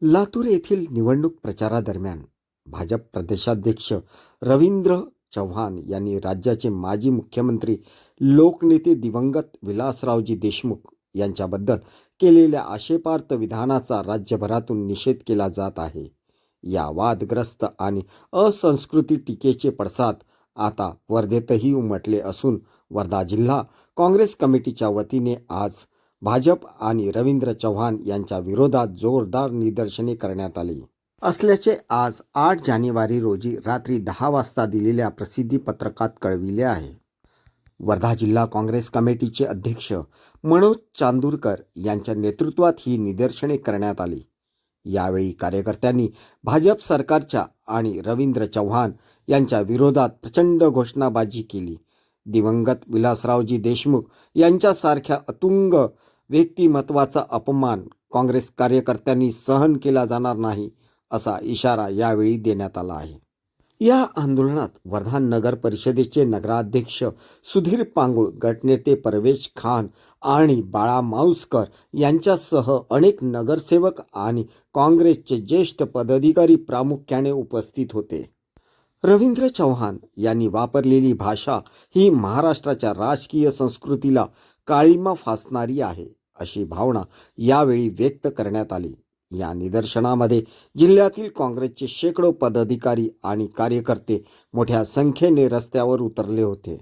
लातूर येथील निवडणूक प्रचारादरम्यान भाजप प्रदेशाध्यक्ष रवींद्र चव्हाण यांनी राज्याचे माजी मुख्यमंत्री लोकनेते दिवंगत विलासरावजी देशमुख यांच्याबद्दल केलेल्या आक्षेपार्ह विधानाचा राज्यभरातून निषेध केला जात आहे. या वादग्रस्त आणि असंस्कृती टीकेचे पडसाद आता वर्धेतही उमटले असून वर्धा जिल्हा काँग्रेस कमिटीच्या वतीने आज भाजप आणि रवींद्र चव्हाण यांच्या विरोधात जोरदार निदर्शने करण्यात आली असल्याचे आज 8 जानेवारी रोजी रात्री 10 वाजता दिलेल्या प्रसिद्धी पत्रकात कळविले आहे. वर्धा जिल्हा काँग्रेस कमिटीचे अध्यक्ष मनोज चांदूरकर यांच्या नेतृत्वात ही निदर्शने करण्यात आली. यावेळी कार्यकर्त्यांनी भाजप सरकारच्या आणि रवींद्र चव्हाण यांच्या विरोधात प्रचंड घोषणाबाजी केली. दिवंगत विलासरावजी देशमुख यांच्यासारख्या अतुंग व्यक्तिमत्वाचा अपमान काँग्रेस कार्यकर्त्यांनी सहन केला जाणार नाही असा इशारा यावेळी देण्यात आला आहे. या आंदोलनात वर्धा नगर परिषदेचे नगराध्यक्ष सुधीर पांगुळ, गटनेते परवेश खान आणि बाळा माऊसकर यांच्यासह अनेक नगरसेवक आणि काँग्रेसचे ज्येष्ठ पदाधिकारी प्रामुख्याने उपस्थित होते. रवींद्र चव्हाण यांनी वापरलेली भाषा ही महाराष्ट्राच्या राजकीय संस्कृतीला काळिमा फासणारी आहे अशी भावना यावेळी व्यक्त करण्यात आली. या निदर्शनामध्ये जिल्ह्यातील काँग्रेसचे शेकडो पदाधिकारी आणि कार्यकर्ते मोठ्या संख्येने रस्त्यावर उतरले होते.